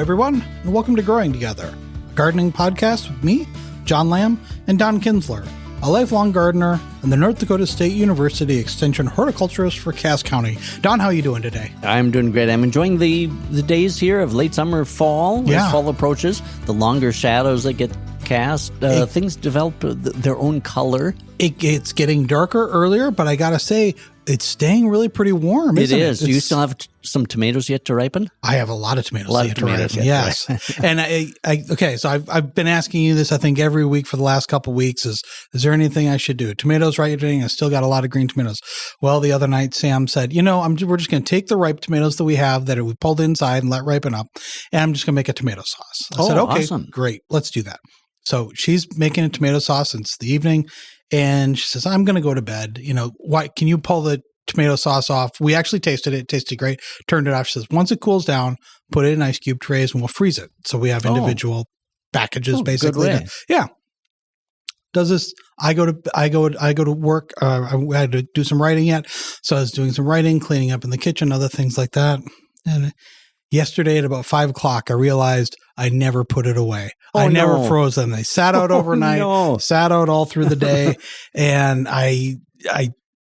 everyone, and welcome to Growing Together, a gardening podcast with me, John Lamb, and Don Kinsler, a lifelong gardener and the North Dakota State University Extension horticulturist for Cass County. Don, how are you doing today? I'm doing great. I'm enjoying the days here of late summer, fall. As fall approaches, the longer shadows that get cast, things develop their own color. It's getting darker earlier, but I gotta say, it's staying really pretty warm, isn't it? It is. Do you still have some tomatoes yet to ripen? I have a lot of tomatoes yet to ripen. Yes. And so I've been asking you this, I think, every week for the last couple of weeks. Is there anything I should do? Tomatoes ripening. I still got a lot of green tomatoes. Well, the other night, Sam said, we're just going to take the ripe tomatoes that we have that we pulled inside and let ripen up, and I'm just going to make a tomato sauce. I said, okay, awesome. Great. Let's do that. So she's making a tomato sauce, and it's the evening, and she says, I'm going to go to bed. Why? Can you pull the tomato sauce off? We actually tasted it. It tasted great. Turned it off. She says, once it cools down, put it in ice cube trays and we'll freeze it. So we have individual packages, basically. Good way. Yeah. Does this? I go to work. I had to do some writing yet. So I was doing some writing, cleaning up in the kitchen, other things like that. And yesterday at about 5:00, I realized I never put it away. I never froze them. They sat out overnight, sat out all through the day. And I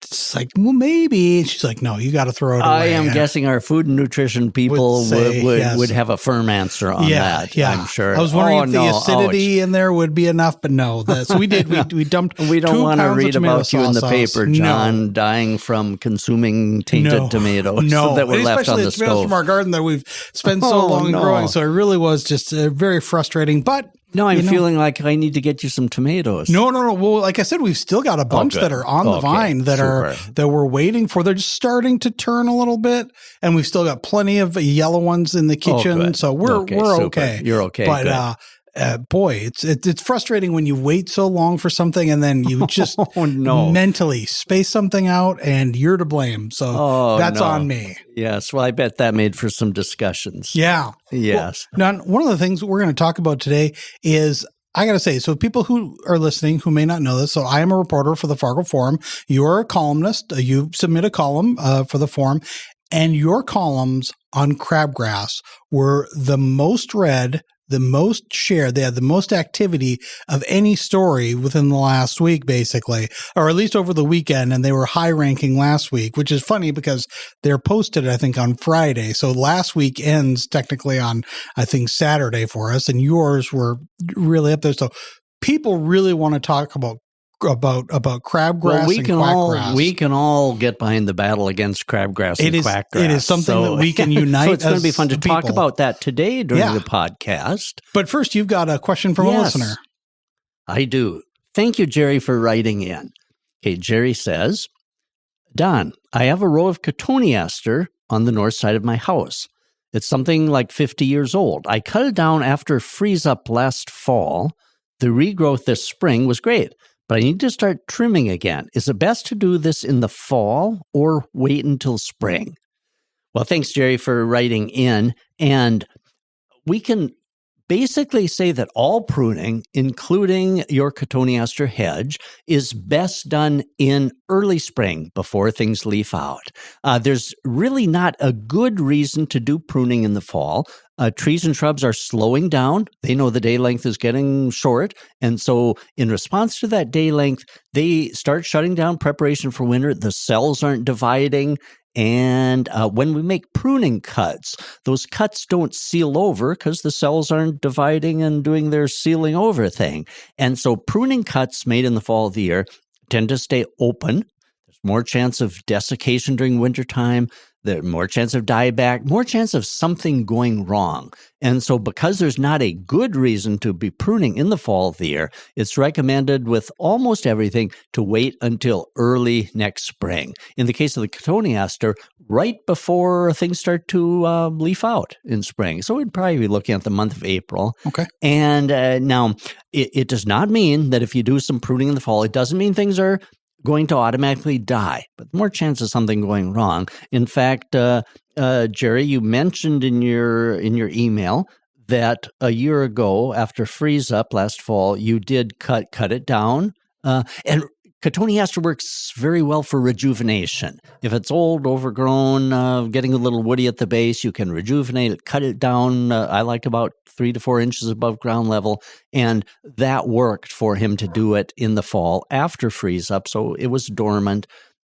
it's like, well, maybe. She's like, no, you got to throw it away. I am guessing our food and nutrition people would have a firm answer on that. Yeah, I'm sure. I was wondering if the acidity in there would be enough, but no. So we did. We dumped. We don't want to read about you in the paper, John, dying from consuming tainted tomatoes that were left on the stove. Especially the tomatoes from our garden that we've spent so long growing. So it really was just very frustrating. But no, I'm feeling like I need to get you some tomatoes. No. Well, like I said, we've still got a bunch that are on the vine that we're waiting for. They're just starting to turn a little bit, and we've still got plenty of yellow ones in the kitchen. So we're okay. You're okay. But boy, it's frustrating when you wait so long for something and then you just mentally space something out, and you're to blame. So that's on me. Yes. Well, I bet that made for some discussions. Yeah. Yes. Well, now, one of the things we're going to talk about today is, I got to say, so people who are listening who may not know this, so I am a reporter for the Fargo Forum. You're a columnist. You submit a column for the Forum, and your columns on crabgrass were the most read, the most shared. They had the most activity of any story within the last week, basically, or at least over the weekend. And they were high ranking last week, which is funny because they're posted, I think, on Friday. So last week ends technically on, I think, Saturday for us, and yours were really up there. So people really want to talk about crabgrass and quackgrass. We can all get behind the battle against crabgrass and quackgrass. It is something that we can unite. So it's going to be fun to talk about that today during the podcast. But first, you've got a question from a listener. I do. Thank you, Jerry, for writing in. Okay, Jerry says, Don, I have a row of cotoneaster on the north side of my house. It's something like 50 years old. I cut it down after freeze up last fall. The regrowth this spring was great, but I need to start trimming again. Is it best to do this in the fall or wait until spring? Well, thanks, Jerry, for writing in. And we can basically say that all pruning, including your cotoneaster hedge, is best done in early spring before things leaf out. There's really not a good reason to do pruning in the fall. Trees and shrubs are slowing down. They know the day length is getting short. And so in response to that day length, they start shutting down preparation for winter. The cells aren't dividing. And when we make pruning cuts, those cuts don't seal over because the cells aren't dividing and doing their sealing over thing. And so pruning cuts made in the fall of the year tend to stay open. There's more chance of desiccation during wintertime. There's more chance of dieback, more chance of something going wrong. And so because there's not a good reason to be pruning in the fall of the year, it's recommended with almost everything to wait until early next spring. In the case of the cotoneaster, right before things start to leaf out in spring. So we'd probably be looking at the month of April. Okay. And now it does not mean that if you do some pruning in the fall, it doesn't mean things are going to automatically die, but more chance of something going wrong. In fact, Jerry, you mentioned in your email that a year ago, after freeze up last fall, you did cut it down. And Cotoneaster works very well for rejuvenation. If it's old, overgrown, getting a little woody at the base, you can rejuvenate it, cut it down. I like about 3 to 4 inches above ground level. And that worked for him to do it in the fall after freeze up. So it was dormant.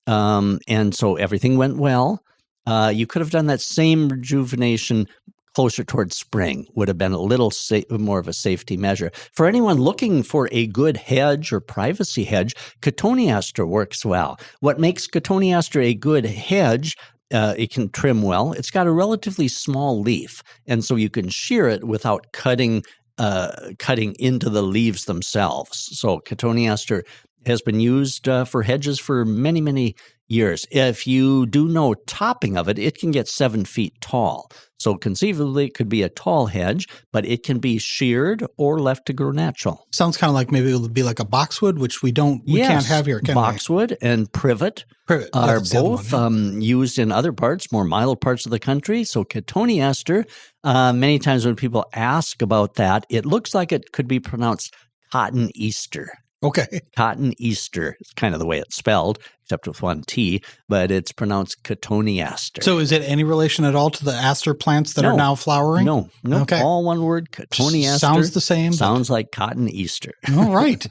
And so everything went well. You could have done that same rejuvenation closer towards spring, would have been a little more of a safety measure. For anyone looking for a good hedge or privacy hedge, Cotoneaster works well. What makes Cotoneaster a good hedge, it can trim well. It's got a relatively small leaf, and so you can shear it without cutting into the leaves themselves. So Cotoneaster has been used for hedges for many, many years. If you do no topping of it, it can get 7 feet tall. So conceivably, it could be a tall hedge, but it can be sheared or left to grow natural. Sounds kind of like maybe it would be like a boxwood, which we can't have here, can we? Boxwood and privet are both used in other parts, more mild parts of the country. So Cotoneaster, many times when people ask about that, it looks like it could be pronounced cotton Easter. Okay. Cotton Easter is kind of the way it's spelled, except with one T, but it's pronounced Cotoneaster. So is it any relation at all to the aster plants that are now flowering? No. Okay. All one word, Cotoneaster. Sounds the same. Sounds like cotton Easter. All right.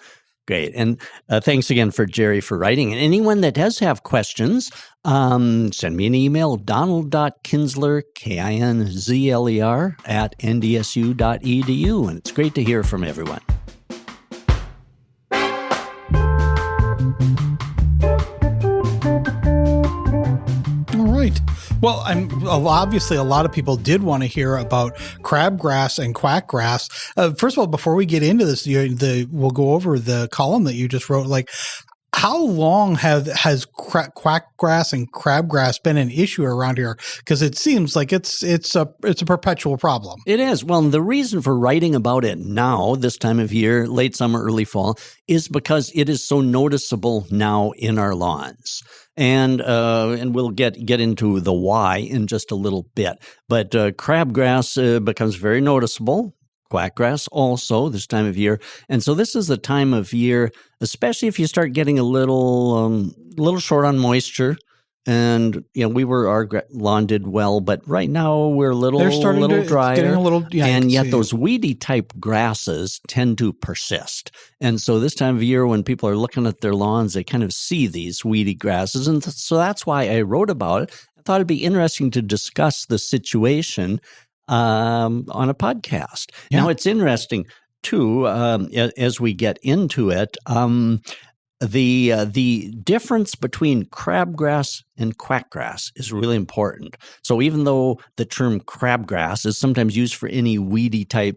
Great. And thanks again for Jerry for writing. And anyone that does have questions, send me an email, donald.kinsler, KINZLER, @ndsu.edu. And it's great to hear from everyone. Well, obviously a lot of people did want to hear about crabgrass and quackgrass. First of all, before we get into this, we'll go over the column that you just wrote. Like, how long has quackgrass and crabgrass been an issue around here? Because it seems like it's a perpetual problem. It is. Well, the reason for writing about it now, this time of year, late summer, early fall, is because it is so noticeable now in our lawns. And we'll get into the why in just a little bit. But crabgrass becomes very noticeable. Quackgrass also this time of year. And so this is the time of year, especially if you start getting a little short on moisture. And our lawn did well, but right now we're a little drier. Getting a little, and yet those weedy type grasses tend to persist. And so this time of year, when people are looking at their lawns, they kind of see these weedy grasses, and so that's why I wrote about it. I thought it'd be interesting to discuss the situation on a podcast. Yeah. Now it's interesting too, as we get into it. The difference between crabgrass and quackgrass is really important. So even though the term crabgrass is sometimes used for any weedy type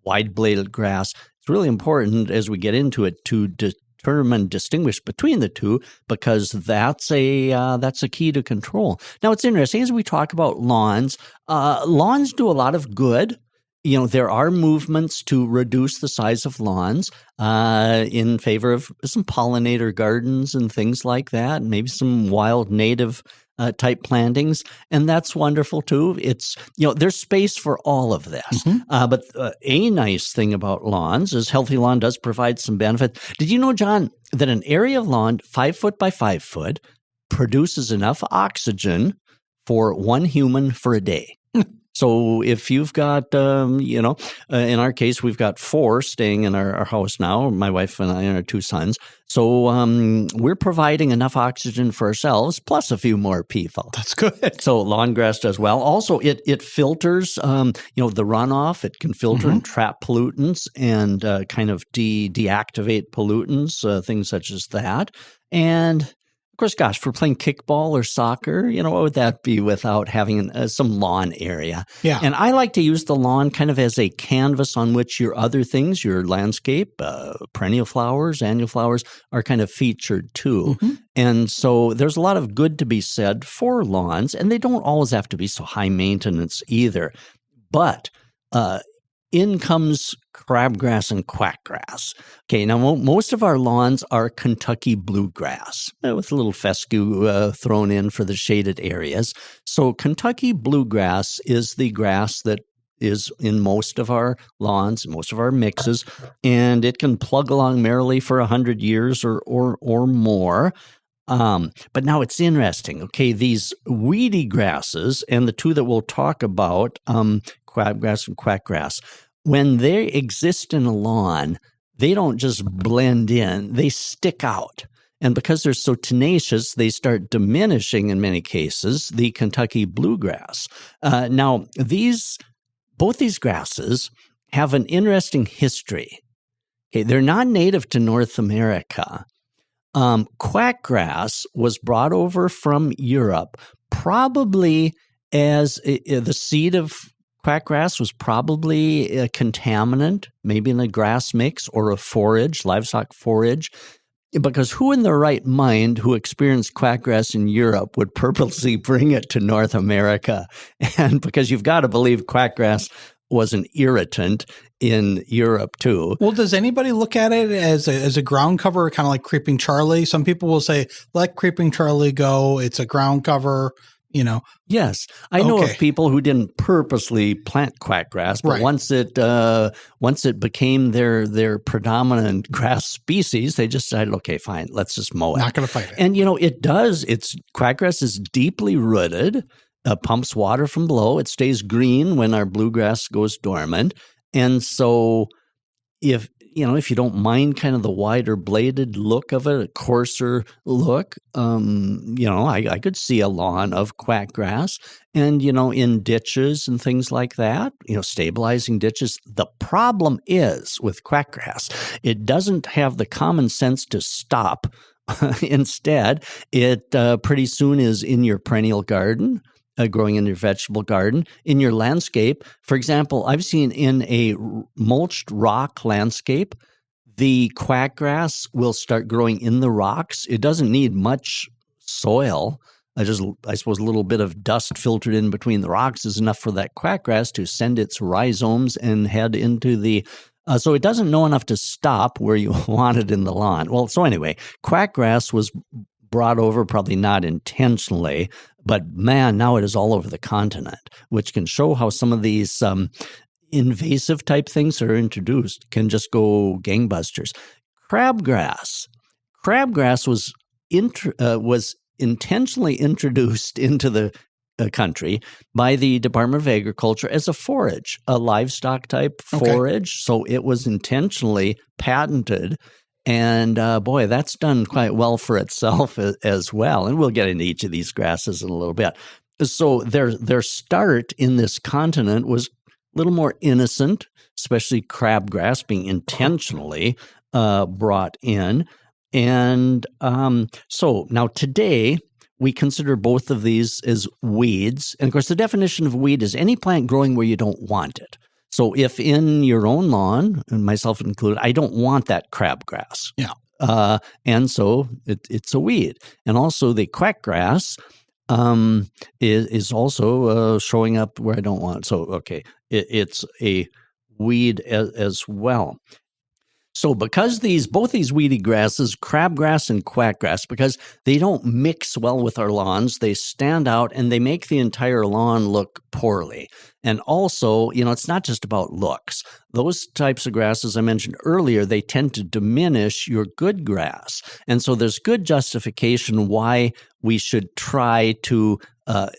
wide-bladed grass, it's really important as we get into it to distinguish between the two, because that's a key to control. Now, it's interesting as we talk about lawns. Lawns do a lot of good. There are movements to reduce the size of lawns in favor of some pollinator gardens and things like that, and maybe some wild native type plantings, and that's wonderful too. It's there's space for all of this. Mm-hmm. But a nice thing about lawns is healthy lawn does provide some benefit. Did you know, John, that an area of lawn 5 foot by 5 foot produces enough oxygen for 1 human for a day? So if you've got, in our case, we've got 4 staying in our house now, my wife and I and our 2 sons. So we're providing enough oxygen for ourselves, plus a few more people. That's good. So lawn grass does well. Also, it filters, the runoff. It can filter and trap pollutants and kind of deactivate pollutants, things such as that. And of course, gosh, for playing kickball or soccer, what would that be without having some lawn area? Yeah. And I like to use the lawn kind of as a canvas on which your other things, your landscape, perennial flowers, annual flowers, are kind of featured too. Mm-hmm. And so there's a lot of good to be said for lawns, and they don't always have to be so high maintenance either. But in comes crabgrass and quackgrass. Okay, now most of our lawns are Kentucky bluegrass with a little fescue thrown in for the shaded areas. So Kentucky bluegrass is the grass that is in most of our lawns, most of our mixes, and it can plug along merrily for 100 years or more. But now it's interesting. Okay, these weedy grasses and the two that we'll talk about, crabgrass and quackgrass, when they exist in a lawn, they don't just blend in, they stick out. And because they're so tenacious, they start diminishing in many cases the Kentucky bluegrass. Now, both these grasses have an interesting history. Okay, they're not native to North America. Quackgrass was brought over from Europe probably as the seed of quackgrass was probably a contaminant, maybe in a grass mix or a forage, livestock forage. Because who in their right mind who experienced quackgrass in Europe would purposely bring it to North America? And because you've got to believe quackgrass was an irritant in Europe too. Well, does anybody look at it as a ground cover, kind of like Creeping Charlie? Some people will say, let Creeping Charlie go. It's a ground cover. Yes, I know of people who didn't purposely plant quackgrass, but once it became their predominant grass species, they just decided, okay, fine, let's just mow it. Not going to fight it. And it does. Quackgrass is deeply rooted, pumps water from below. It stays green when our bluegrass goes dormant, and so if you don't mind kind of the wider bladed look of it, a coarser look, I could see a lawn of quackgrass and, in ditches and things like that, stabilizing ditches. The problem is with quackgrass, it doesn't have the common sense to stop. Instead, it pretty soon is in your perennial garden, growing in your vegetable garden, in your landscape. For example, I've seen in a mulched rock landscape, the quackgrass will start growing in the rocks. It doesn't need much soil. I suppose a little bit of dust filtered in between the rocks is enough for that quackgrass to send its rhizomes and head into the so it doesn't know enough to stop where you want it in the lawn. Well, so anyway, quackgrass was brought over, probably not intentionally, but man, now it is all over the continent, which can show how some of these invasive type things that are introduced can just go gangbusters. Crabgrass was intentionally introduced into the country by the Department of Agriculture as a forage, a livestock type forage. So it was intentionally patented. And boy, that's done quite well for itself as well. And we'll get into each of these grasses in a little bit. So their start in this continent was a little more innocent, especially crabgrass being intentionally brought in. And so now today, we consider both of these as weeds. And of course, the definition of weed is any plant growing where you don't want it. So if in your own lawn, and myself included, I don't want that crabgrass. Yeah. And so it's a weed. And also the quackgrass is also showing up where I don't want it. So, okay, it's a weed as well. So because both these weedy grasses, crabgrass and quackgrass, because they don't mix well with our lawns, they stand out and they make the entire lawn look poorly. And also, it's not just about looks. Those types of grasses I mentioned earlier, they tend to diminish your good grass. And so there's good justification why we should try to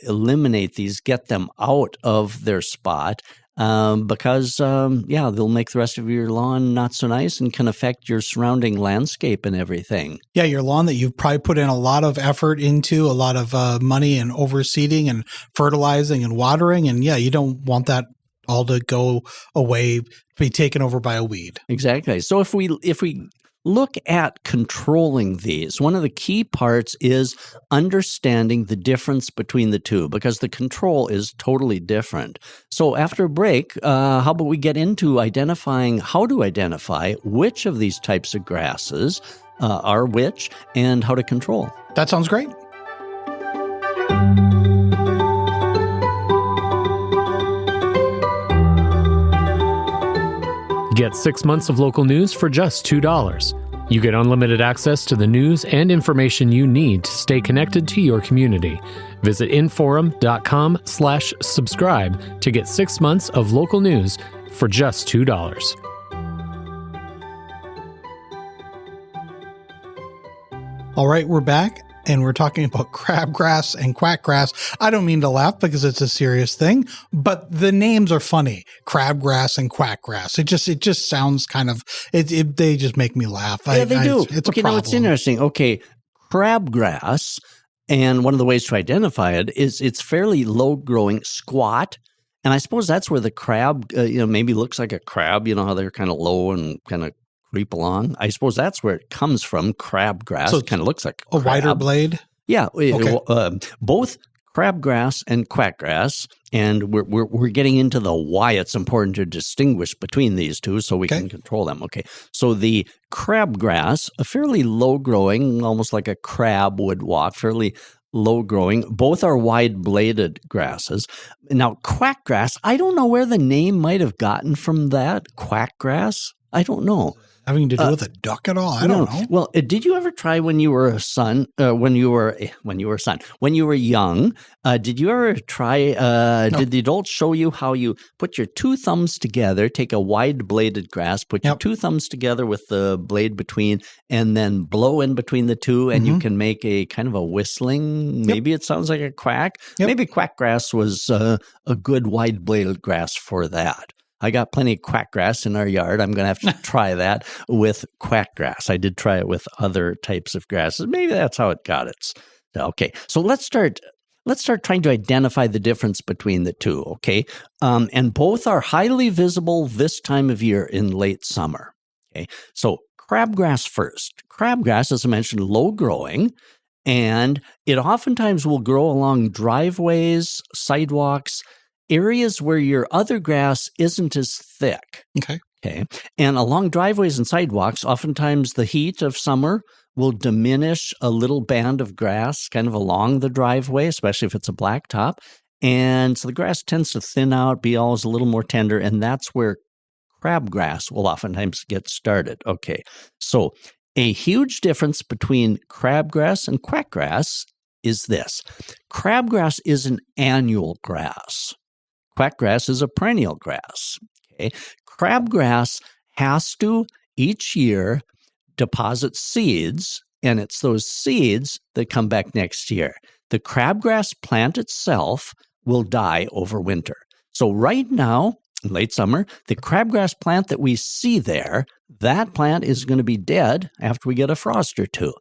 eliminate these, get them out of their spot. Because they'll make the rest of your lawn not so nice and can affect your surrounding landscape and everything. Yeah, your lawn that you've probably put in a lot of effort into, a lot of money and overseeding and fertilizing and watering. And you don't want that all to go away, be taken over by a weed. Exactly. So if we look at controlling these, one of the key parts is understanding the difference between the two, because the control is totally different. So after a break, how about we get into how to identify which of these types of grasses are which and how to control. That sounds great. Get 6 months of local news for just $2. You get unlimited access to the news and information you need to stay connected to your community. Visit inforum.com/subscribe to get 6 months of local news for just $2. All right, we're back, and we're talking about crabgrass and quackgrass. I don't mean to laugh because it's a serious thing, but the names are funny. Crabgrass and quackgrass. It just sounds kind of they just make me laugh. Yeah, they do. It's okay, a problem. now it's interesting. Okay, crabgrass, and one of the ways to identify it is it's fairly low-growing, squat, and I suppose that's where the crab, maybe looks like a crab. You know how they're kind of low and kind of creep along. I suppose that's where it comes from. Crabgrass. So it kind of looks like a crab. Wider blade. Yeah, okay. Both crabgrass and quackgrass, and we're getting into the why it's important to distinguish between these two so we can control them. Okay, so the crabgrass, a fairly low-growing, almost like a crab would walk, fairly low-growing. Both are wide-bladed grasses. Now, quackgrass, I don't know where the name might have gotten from that. Quackgrass? I don't know. Having to do with a duck at all? I don't know. Well, did you ever try when you were when you were young? Did you ever try? No. Did the adults show you how you put your two thumbs together, take a wide bladed grass, put your two thumbs together with the blade between, and then blow in between the two, and you can make a kind of a whistling. Maybe it sounds like a quack. Maybe quackgrass was a good wide bladed grass for that. I got plenty of quackgrass in our yard. I'm going to have to try that with quackgrass. I did try it with other types of grasses. Maybe that's how it got its. Okay, so let's start trying to identify the difference between the two, okay? And both are highly visible this time of year in late summer, okay? So crabgrass first. Crabgrass, as I mentioned, low-growing, and it oftentimes will grow along driveways, sidewalks, areas where your other grass isn't as thick. Okay. And along driveways and sidewalks, oftentimes the heat of summer will diminish a little band of grass kind of along the driveway, especially if it's a blacktop. And so the grass tends to thin out, be always a little more tender, and that's where crabgrass will oftentimes get started. Okay. So a huge difference between crabgrass and quackgrass is this. Crabgrass is an annual grass. Quackgrass is a perennial grass. Okay. Crabgrass has to, each year, deposit seeds, and it's those seeds that come back next year. The crabgrass plant itself will die over winter. So right now, in late summer, the crabgrass plant that we see there, that plant is going to be dead after we get a frost or two.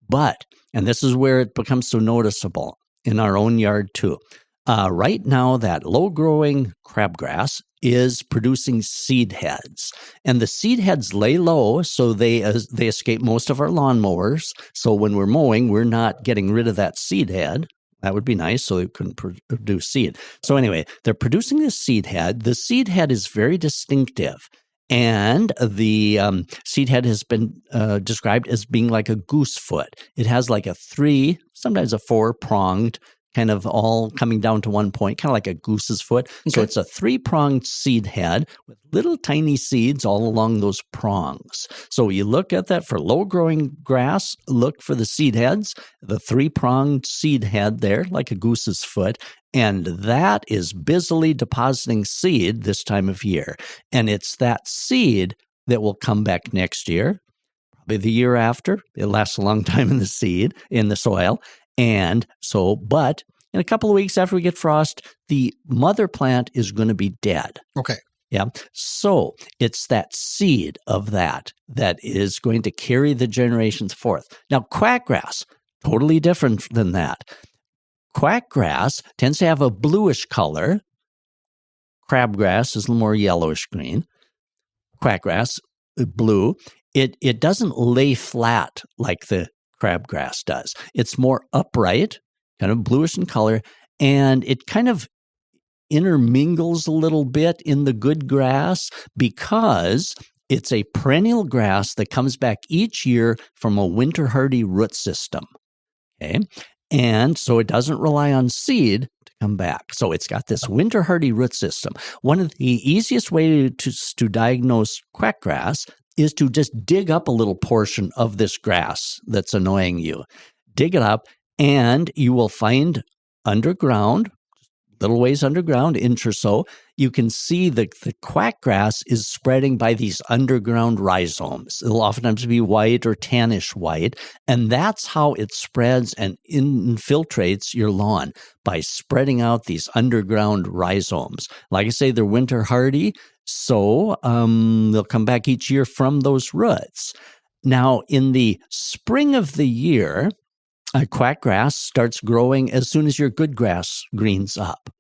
But, and this is where it becomes so noticeable in our own yard too, right now, that low-growing crabgrass is producing seed heads. And the seed heads lay low, so they escape most of our lawnmowers. So when we're mowing, we're not getting rid of that seed head. That would be nice, so they couldn't produce seed. So anyway, they're producing this seed head. The seed head is very distinctive. And the seed head has been described as being like a goose foot. It has like a 3, sometimes a 4-pronged, kind of all coming down to one point, kind of like a goose's foot. Okay. So it's a 3-pronged seed head with little tiny seeds all along those prongs. So you look at that for low-growing grass, look for the seed heads, the 3-pronged seed head there, like a goose's foot, and that is busily depositing seed this time of year. And it's that seed that will come back next year, probably the year after. It lasts a long time in the seed, in the soil. And so, but in a couple of weeks after we get frost, the mother plant is going to be dead. Okay. Yeah. So it's that seed of that is going to carry the generations forth. Now, quackgrass, totally different than that. Quackgrass tends to have a bluish color. Crabgrass is a little more yellowish green. Quackgrass, blue. It doesn't lay flat like the crabgrass does. It's more upright, kind of bluish in color, and it kind of intermingles a little bit in the good grass because it's a perennial grass that comes back each year from a winter hardy root system. Okay? And so it doesn't rely on seed to come back. So it's got this winter hardy root system. One of the easiest ways to diagnose quackgrass is to just dig up a little portion of this grass that's annoying you. Dig it up, and you will find underground, little ways underground, inch or so, you can see the quackgrass is spreading by these underground rhizomes. It'll oftentimes be white or tannish white, and that's how it spreads and infiltrates your lawn, by spreading out these underground rhizomes. Like I say, they're winter hardy, so they'll come back each year from those roots. Now, in the spring of the year, quackgrass starts growing as soon as your good grass greens up.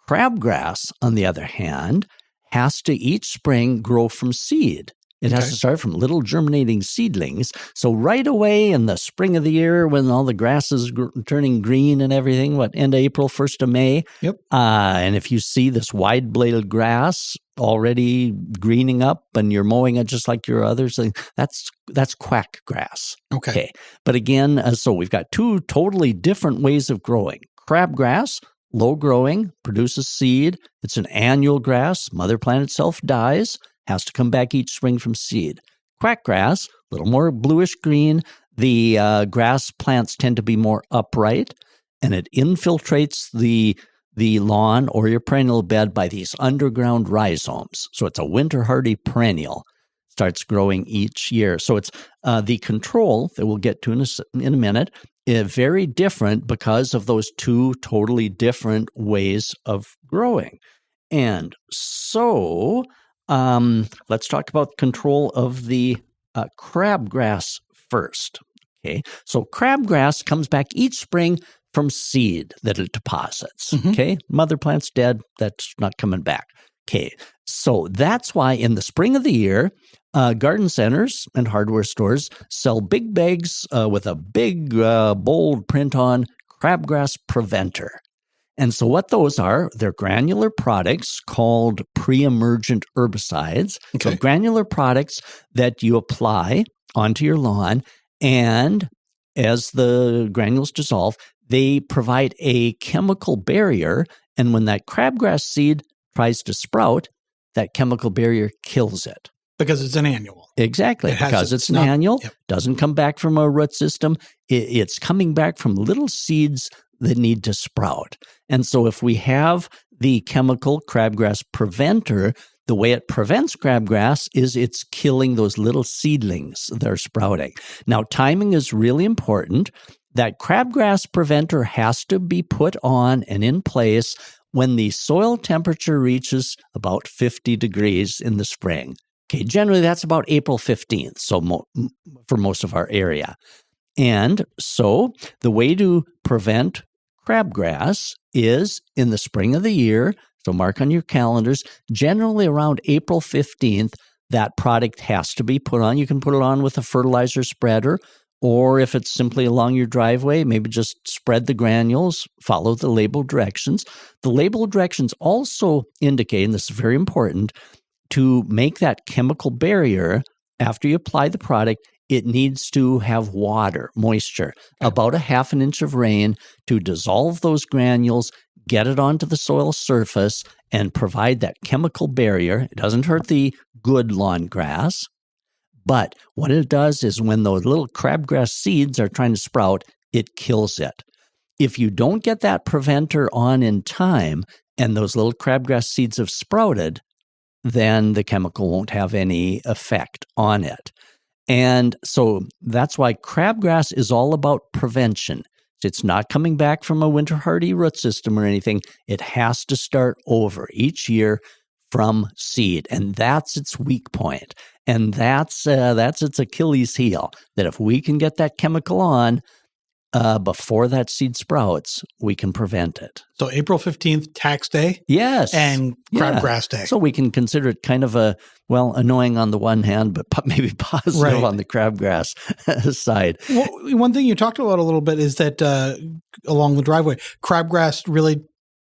Crabgrass, on the other hand, has to each spring grow from seed. It has to start from little germinating seedlings. So right away in the spring of the year, when all the grass is turning green and everything, end of April, 1st of May? Yep. And if you see this wide-bladed grass already greening up and you're mowing it just like your others, that's quackgrass. Okay. But again, so we've got two totally different ways of growing. Crabgrass, low growing, produces seed. It's an annual grass. Mother plant itself dies, has to come back each spring from seed. Quackgrass, a little more bluish green. The grass plants tend to be more upright, and it infiltrates the lawn or your perennial bed by these underground rhizomes. So it's a winter hardy perennial. Starts growing each year. So it's the control that we'll get to in a minute, very different because of those two totally different ways of growing. And so let's talk about control of the crabgrass first. Okay, so crabgrass comes back each spring from seed that it deposits. Okay, mother plant's dead, that's not coming back. Okay, so that's why in the spring of the year, garden centers and hardware stores sell big bags with a big, bold print on Crabgrass Preventer. And so what those are, they're granular products called pre-emergent herbicides. So granular products that you apply onto your lawn, and as the granules dissolve, they provide a chemical barrier, and when that crabgrass seed tries to sprout, that chemical barrier kills it. Because it's an annual. Exactly, because it's an annual, doesn't come back from a root system. It's coming back from little seeds that need to sprout. And so if we have the chemical Crabgrass Preventer, the way it prevents crabgrass is it's killing those little seedlings that are sprouting. Now, timing is really important. That Crabgrass Preventer has to be put on and in place when the soil temperature reaches about 50 degrees in the spring. Okay, generally that's about April 15th, so for most of our area. And so the way to prevent crabgrass is in the spring of the year, so mark on your calendars, generally around April 15th, that product has to be put on. You can put it on with a fertilizer spreader, or if it's simply along your driveway, maybe just spread the granules, follow the label directions. The label directions also indicate, and this is very important, to make that chemical barrier after you apply the product, it needs to have water, moisture, about a half an inch of rain to dissolve those granules, get it onto the soil surface, and provide that chemical barrier. It doesn't hurt the good lawn grass, but what it does is when those little crabgrass seeds are trying to sprout, it kills it. If you don't get that preventer on in time and those little crabgrass seeds have sprouted, then the chemical won't have any effect on it. And so that's why crabgrass is all about prevention. It's not coming back from a winter hardy root system or anything. It has to start over each year from seed, and that's its weak point. And that's its Achilles heel, that if we can get that chemical on before that seed sprouts, we can prevent it. So April 15th, tax day? Yes. And crabgrass day. So we can consider it kind of annoying on the one hand, but maybe positive on the crabgrass side. Well, one thing you talked about a little bit is that along the driveway, crabgrass really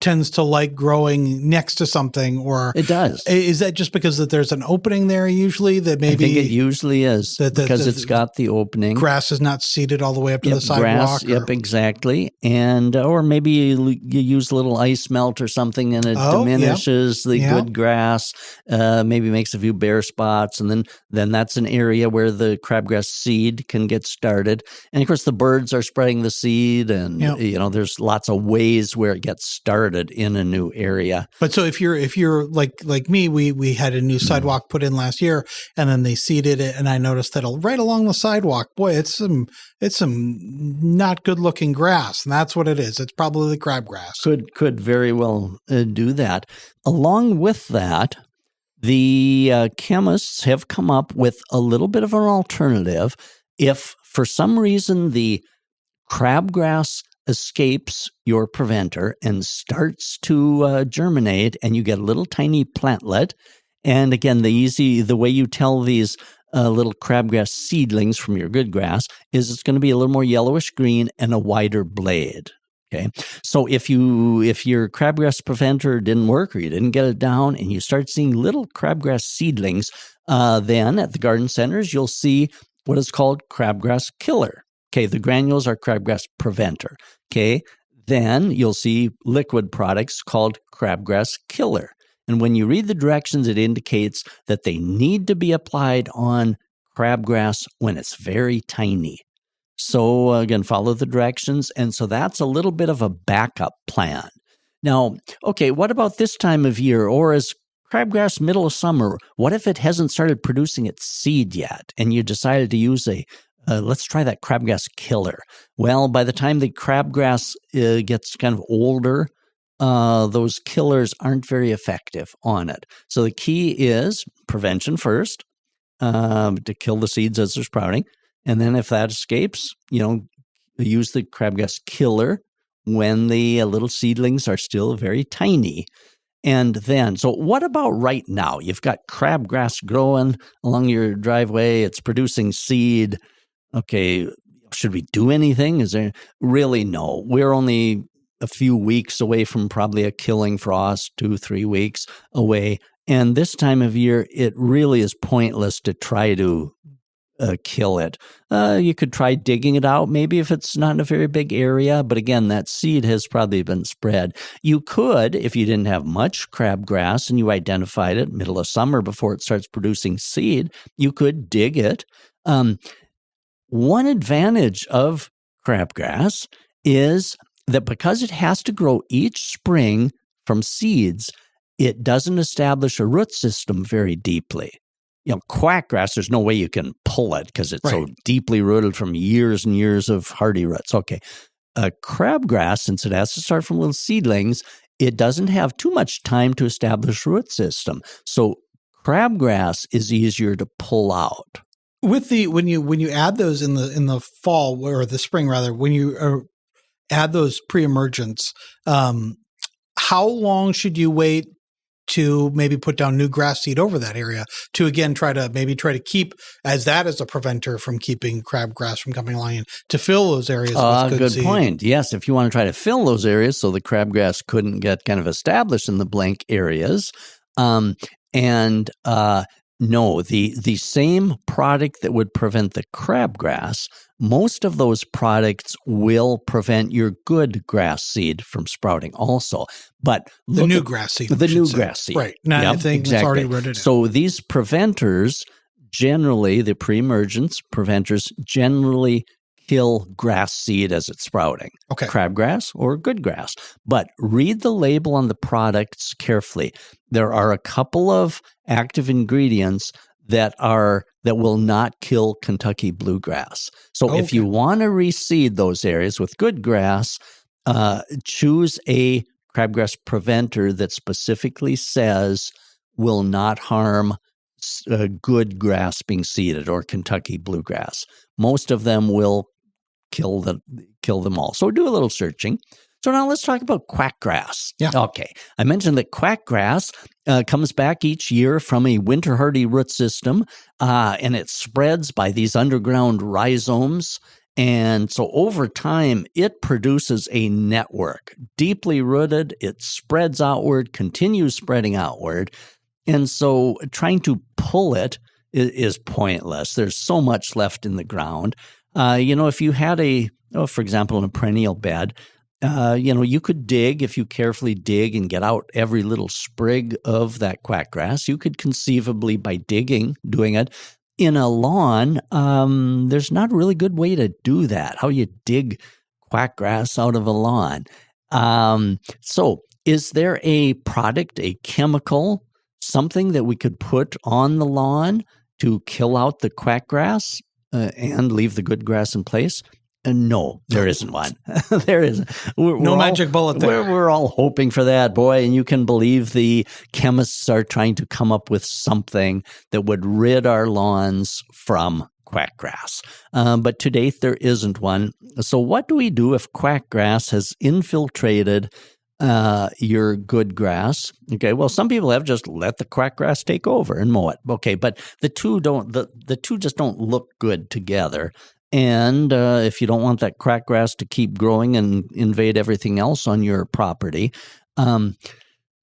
tends to like growing next to something, or It does. is that just because that there's an opening there usually that maybe I think it usually is because it's got the opening. Grass is not seeded all the way up to the sidewalk. Grass, exactly. And or maybe you use a little ice melt or something, and it diminishes the good grass. Maybe makes a few bare spots, and then that's an area where the crabgrass seed can get started. And of course, the birds are spreading the seed, and there's lots of ways where it gets started in a new area. But so if you're like me, we had a new sidewalk put in last year, and then they seeded it, and I noticed that right along the sidewalk, boy, it's some not good looking grass, and that's what it is. It's probably the crabgrass. Could very well do that. Along with that, the chemists have come up with a little bit of an alternative. If for some reason the crabgrass escapes your preventer and starts to germinate, and you get a little tiny plantlet, and again, the way you tell these little crabgrass seedlings from your good grass is it's going to be a little more yellowish green and a wider blade. Okay, so if your crabgrass preventer didn't work or you didn't get it down, and you start seeing little crabgrass seedlings, then at the garden centers you'll see what is called crabgrass killer. Okay, the granules are crabgrass preventer. Okay, then you'll see liquid products called crabgrass killer. And when you read the directions, it indicates that they need to be applied on crabgrass when it's very tiny. So again, follow the directions. And so that's a little bit of a backup plan. Now, okay, what about this time of year, or is crabgrass middle of summer? What if it hasn't started producing its seed yet, and you decided to use let's try that crabgrass killer? Well, by the time the crabgrass gets kind of older, those killers aren't very effective on it. So the key is prevention first, to kill the seeds as they're sprouting. And then if that escapes, use the crabgrass killer when the little seedlings are still very tiny. And then, so what about right now? You've got crabgrass growing along your driveway. It's producing seed. Okay, should we do anything? Is there really? No. We're only a few weeks away from probably a killing frost, 2-3 weeks away. And this time of year, it really is pointless to try to kill it. You could try digging it out, maybe if it's not in a very big area. But again, that seed has probably been spread. You could, if you didn't have much crabgrass and you identified it middle of summer before it starts producing seed, you could dig it. One advantage of crabgrass is that because it has to grow each spring from seeds, it doesn't establish a root system very deeply. Quackgrass, there's no way you can pull it because it's so deeply rooted from years and years of hardy roots. Okay. Crabgrass, since it has to start from little seedlings, it doesn't have too much time to establish a root system. So crabgrass is easier to pull out. With when you add those in the fall, or the spring rather, when you add those pre-emergents, how long should you wait to maybe put down new grass seed over that area to again try to keep as a preventer from keeping crabgrass from coming along in, to fill those areas with good seed? Good point. Yes, if you want to try to fill those areas so the crabgrass couldn't get kind of established in the blank areas, no, the same product that would prevent the crabgrass, most of those products will prevent your good grass seed from sprouting also. But the new grass seed. Right. Not anything that's already rooted in. So these preventers generally, the pre-emergence preventers generally kill grass seed as it's sprouting. Okay. Crabgrass or good grass. But read the label on the products carefully. There are a couple of active ingredients that will not kill Kentucky bluegrass. So if you want to reseed those areas with good grass, choose a crabgrass preventer that specifically says will not harm good grass being seeded or Kentucky bluegrass. Most of them will kill them all. So do a little searching. So now let's talk about quackgrass. Yeah. Okay. I mentioned that quackgrass comes back each year from a winter hardy root system, and it spreads by these underground rhizomes. And so over time, it produces a network, deeply rooted. It spreads outward, continues spreading outward. And so trying to pull it is pointless. There's so much left in the ground. If you had for example, in a perennial bed, you could dig, if you carefully dig and get out every little sprig of that quackgrass, you could conceivably, by doing it. In a lawn, there's not a really good way to do that, how you dig quackgrass out of a lawn. So is there a product, a chemical, something that we could put on the lawn to kill out the quackgrass and leave the good grass in place? No, there isn't one. There isn't. No magic bullet there. We're all hoping for that, boy. And you can believe the chemists are trying to come up with something that would rid our lawns from quackgrass. But to date, there isn't one. So what do we do if quackgrass has infiltrated your good grass? Okay, well, some people have just let the quackgrass take over and mow it. Okay, but the two just don't look good together. And if you don't want that quackgrass to keep growing and invade everything else on your property, a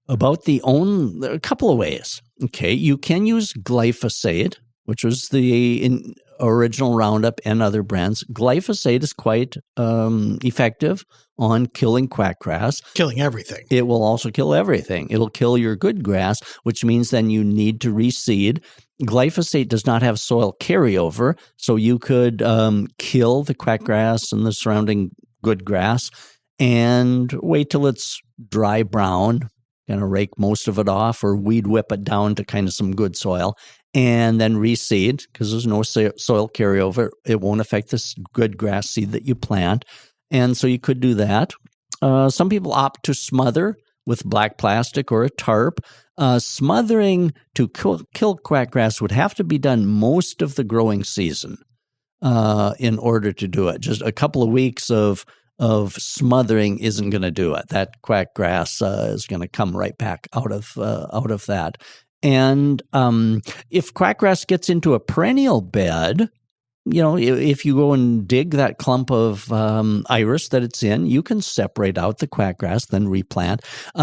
couple of ways. Okay, you can use glyphosate, which was the original Roundup and other brands. Glyphosate is quite effective on killing quackgrass. Killing everything. It will also kill everything. It'll kill your good grass, which means then you need to reseed. Glyphosate does not have soil carryover, so you could kill the quackgrass and the surrounding good grass and wait till it's dry brown, kind of rake most of it off or weed whip it down to kind of some good soil, and then reseed because there's no soil carryover. It won't affect this good grass seed that you plant. And so you could do that. Some people opt to smother with black plastic or a tarp. Smothering to kill quackgrass would have to be done most of the growing season in order to do it. Just a couple of weeks of smothering isn't going to do it. That quackgrass is going to come right back out of that. And if quackgrass gets into a perennial bed, if you go and dig that clump of iris that it's in, you can separate out the quackgrass, then replant.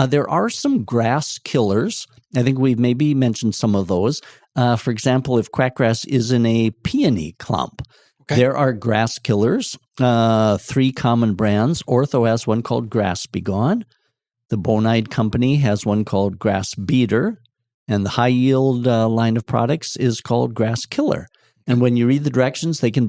There are some grass killers. I think we've maybe mentioned some of those. For example, if quackgrass is in a peony clump, there are grass killers, 3 common brands. Ortho has one called Grass Begone. The Bonide Company has one called Grass Beater. And the high yield line of products is called Grass Killer. And when you read the directions, that can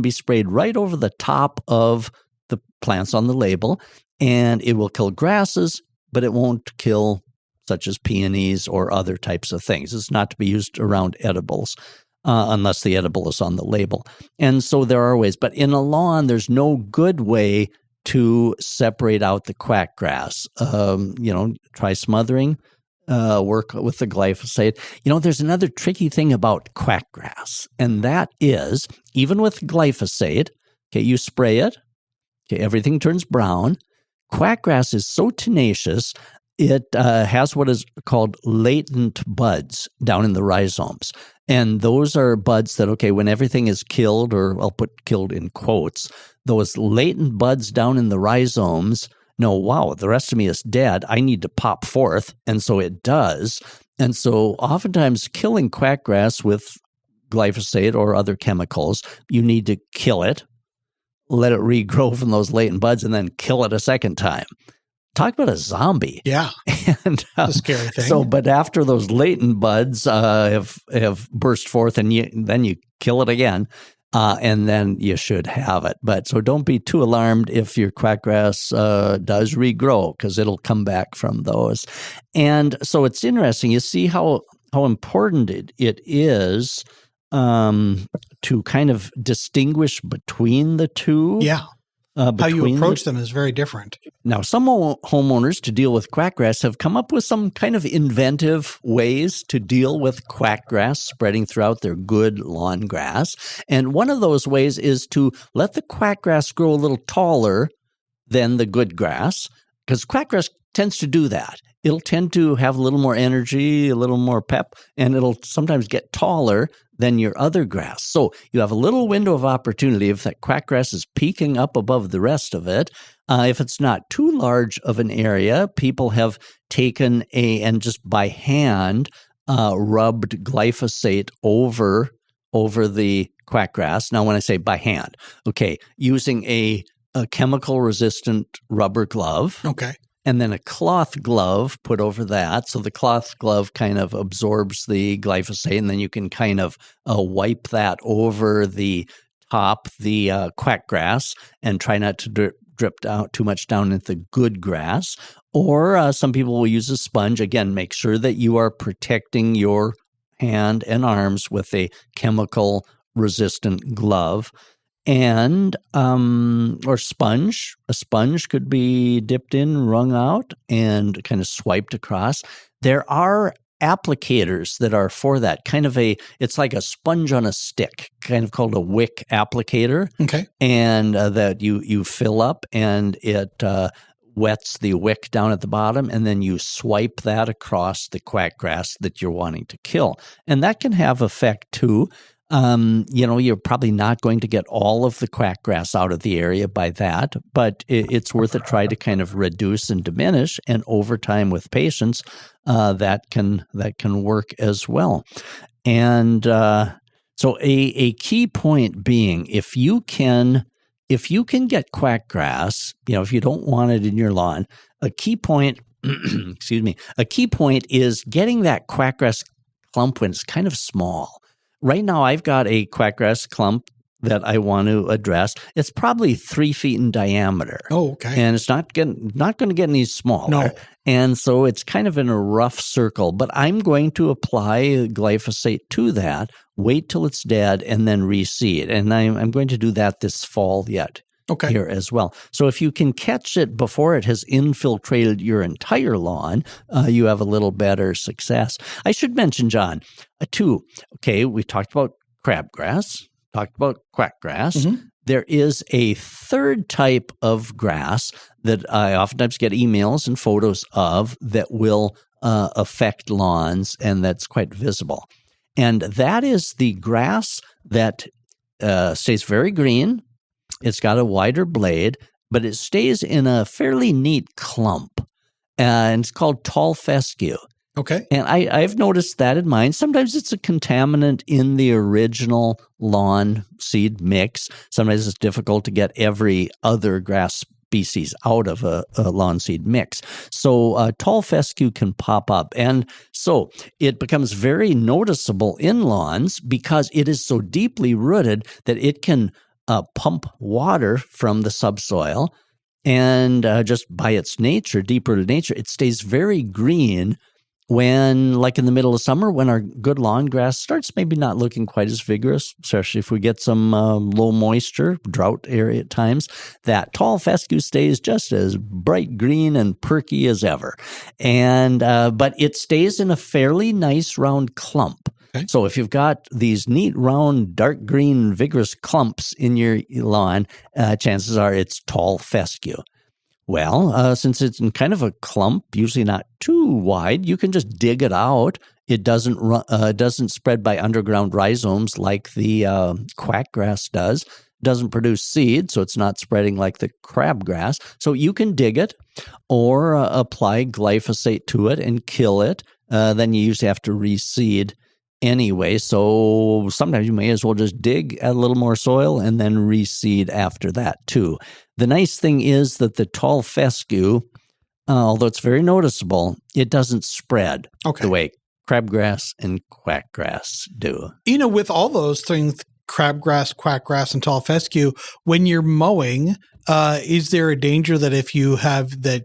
be sprayed right over the top of the plants on the label, and it will kill grasses, but it won't kill such as peonies or other types of things. It's not to be used around edibles unless the edible is on the label. And so there are ways. But in a lawn, there's no good way to separate out the quackgrass. Try smothering. Work with the glyphosate. There's another tricky thing about quackgrass, and that is, even with glyphosate, you spray it, everything turns brown. Quackgrass is so tenacious, it has what is called latent buds down in the rhizomes. And those are buds that, when everything is killed, or I'll put killed in quotes, those latent buds down in the rhizomes, the rest of me is dead. I need to pop forth. And so it does. And so oftentimes killing quackgrass with glyphosate or other chemicals, you need to kill it, let it regrow from those latent buds, and then kill it a second time. Talk about a zombie. Yeah. And a scary thing. But after those latent buds have burst forth, and then you kill it again. And then you should have it. But so don't be too alarmed if your quackgrass does regrow, because it'll come back from those. And so it's interesting. You see how important it is to kind of distinguish between the two. Yeah. How you approach them is very different. Now, some homeowners, to deal with quackgrass, have come up with some kind of inventive ways to deal with quackgrass spreading throughout their good lawn grass. And one of those ways is to let the quackgrass grow a little taller than the good grass, because quackgrass tends to do that. It'll tend to have a little more energy, a little more pep, and it'll sometimes get taller than your other grass. So you have a little window of opportunity if that quackgrass is peeking up above the rest of it. If it's not too large of an area, people have taken and just by hand rubbed glyphosate over the quackgrass. Now, when I say by hand, okay, using a chemical-resistant rubber glove. Okay. And then a cloth glove put over that. So the cloth glove kind of absorbs the glyphosate, and then you can kind of wipe that over the top, the quackgrass, and try not to drip down too much down into good grass. Or some people will use a sponge. Again, make sure that you are protecting your hand and arms with a chemical-resistant glove. And or sponge. A sponge could be dipped in, wrung out, and kind of swiped across. There are applicators that are for that. It's like a sponge on a stick, kind of called a wick applicator. Okay. And that you fill up, and it wets the wick down at the bottom, and then you swipe that across the quackgrass that you're wanting to kill. And that can have effect too. You're probably not going to get all of the quackgrass out of the area by that, but it's worth a try to kind of reduce and diminish. And over time with patience, that can work as well. And so a key point being, if you can get quackgrass, if you don't want it in your lawn, a key point, a key point is getting that quackgrass clump when it's kind of small. Right now, I've got a quackgrass clump that I want to address. It's probably 3 feet in diameter. Oh, okay. And it's not going to get any smaller. No. And so it's kind of in a rough circle. But I'm going to apply glyphosate to that, wait till it's dead, and then reseed. And I'm going to do that this fall yet. Okay. Here as well. So if you can catch it before it has infiltrated your entire lawn, you have a little better success. I should mention, John, too, okay, we talked about crabgrass, talked about quackgrass. Mm-hmm. There is a third type of grass that I oftentimes get emails and photos of that will affect lawns, and that's quite visible. And that is the grass that stays very green. It's got a wider blade, but it stays in a fairly neat clump, and it's called tall fescue. Okay. And I've noticed that in mine. Sometimes it's a contaminant in the original lawn seed mix. Sometimes it's difficult to get every other grass species out of a lawn seed mix. So tall fescue can pop up. And so it becomes very noticeable in lawns because it is so deeply rooted that it can pump water from the subsoil, and just by its nature, deep-rooted nature, it stays very green when, like in the middle of summer, when our good lawn grass starts maybe not looking quite as vigorous, especially if we get some low moisture, drought area at times, that tall fescue stays just as bright green and perky as ever. And but it stays in a fairly nice round clump. Okay. So if you've got these neat, round, dark green, vigorous clumps in your lawn, chances are it's tall fescue. Well, since it's in kind of a clump, usually not too wide, you can just dig it out. It doesn't spread by underground rhizomes like the quackgrass does. It doesn't produce seed, so it's not spreading like the crabgrass. So you can dig it or apply glyphosate to it and kill it. Then you usually have to reseed anyway, so sometimes you may as well just dig, add a little more soil, and then reseed after that too. The nice thing is that the tall fescue, although it's very noticeable, it doesn't spread the way crabgrass and quackgrass do. With all those things, crabgrass, quackgrass, and tall fescue, when you're mowing, is there a danger that if you have the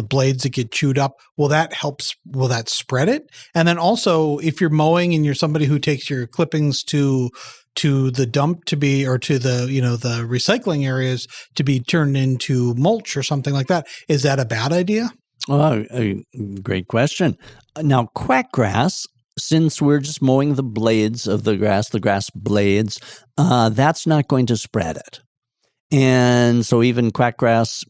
blades that get chewed up, will that spread it? And then also, if you're mowing and you're somebody who takes your clippings to the dump to be, or to the the recycling areas to be turned into mulch or something like that, is that a bad idea? Oh, great question. Now, quackgrass, since we're just mowing the blades of the grass blades, that's not going to spread it. And so even quackgrass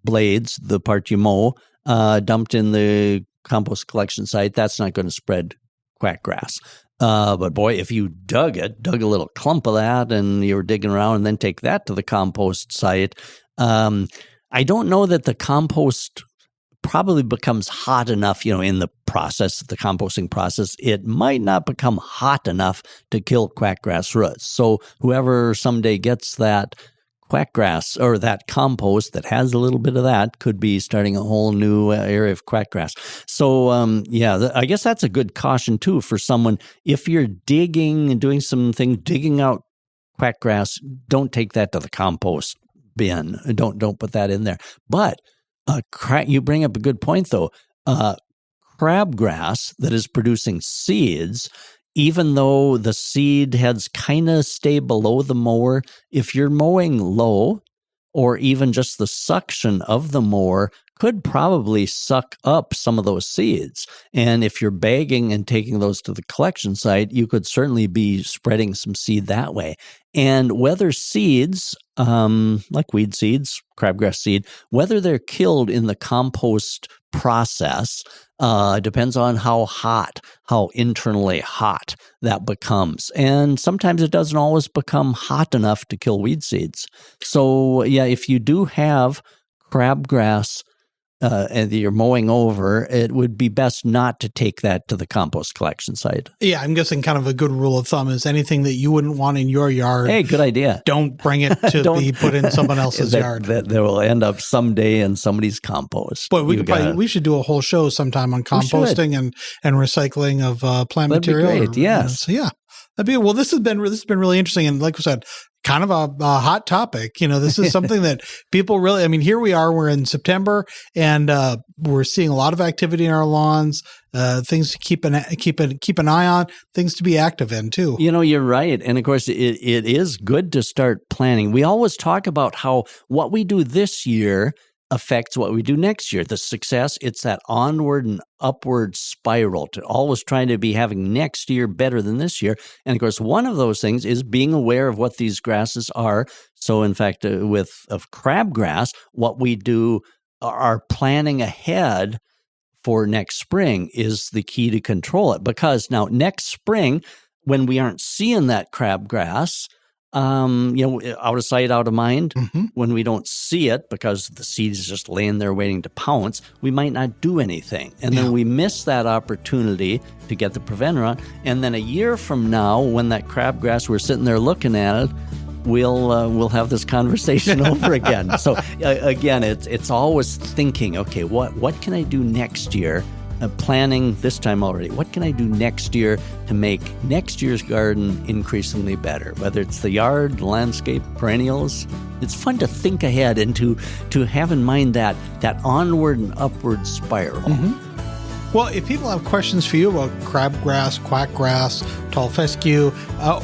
blades, the part you mow, dumped in the compost collection site, that's not going to spread quackgrass. But boy, if you dug a little clump of that and you were digging around and then take that to the compost site, I don't know that the compost probably becomes hot enough, in the process, the composting process. It might not become hot enough to kill quackgrass roots. So whoever someday gets that quackgrass or that compost that has a little bit of that could be starting a whole new area of quackgrass. So, I guess that's a good caution too for someone. If you're digging and doing something, digging out quackgrass, don't take that to the compost bin. Don't put that in there. But you bring up a good point though. Crabgrass that is producing seeds, even though the seed heads kind of stay below the mower, if you're mowing low or even just the suction of the mower could probably suck up some of those seeds. And if you're bagging and taking those to the collection site, you could certainly be spreading some seed that way. And whether seeds, like weed seeds, crabgrass seed, whether they're killed in the compost process depends on how internally hot that becomes. And sometimes it doesn't always become hot enough to kill weed seeds. So if you do have crabgrass and you're mowing over, it would be best not to take that to the compost collection site. Yeah, I'm guessing kind of a good rule of thumb is anything that you wouldn't want in your yard. Hey, good idea. Don't bring it to be put in someone else's yard. That will end up someday in somebody's compost. Boy, we should do a whole show sometime on composting and recycling of plant material. That'd be great. That'd be well. This has been really interesting, and like we said, kind of a hot topic. This is something that people really. I mean, here we are. We're in September, and we're seeing a lot of activity in our lawns. Things to keep an eye on. Things to be active in too. You're right, and of course, it is good to start planning. We always talk about how what we do this year affects what we do next year. The success, it's that onward and upward spiral to always trying to be having next year better than this year. And of course, one of those things is being aware of what these grasses are. So in fact, of crabgrass, what we do, our planning ahead for next spring is the key to control it. Because now next spring, when we aren't seeing that crabgrass, out of sight, out of mind. Mm-hmm. When we don't see it because the seed is just laying there waiting to pounce, we might not do anything. And then we miss that opportunity to get the preventer on. And then a year from now, when that crabgrass, we're sitting there looking at it, we'll have this conversation over again. So again, it's always thinking, okay, what can I do next year? Planning this time already. What can I do next year to make next year's garden increasingly better? Whether it's the yard, the landscape, perennials. It's fun to think ahead and to have in mind that onward and upward spiral. Mm-hmm. Well, if people have questions for you about crabgrass, quackgrass, tall fescue,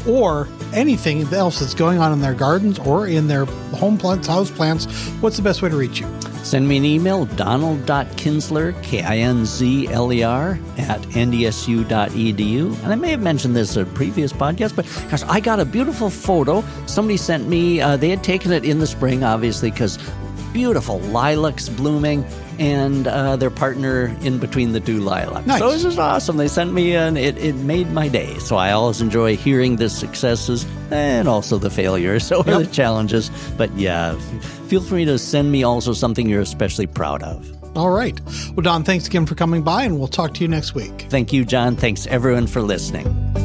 or anything else that's going on in their gardens or in their home plants, house plants, what's the best way to reach you? Send me an email, donald.kinsler, Kinzler, @ndsu.edu. And I may have mentioned this in a previous podcast, but gosh, I got a beautiful photo. Somebody sent me, they had taken it in the spring, obviously, because beautiful lilacs blooming and their partner in between the two lilacs. Nice. So this is awesome. They sent me and it made my day. So I always enjoy hearing the successes and also the failures or the challenges. But feel free to send me also something you're especially proud of. All right. Well, Don, thanks again for coming by, and we'll talk to you next week. Thank you, John. Thanks, everyone, for listening.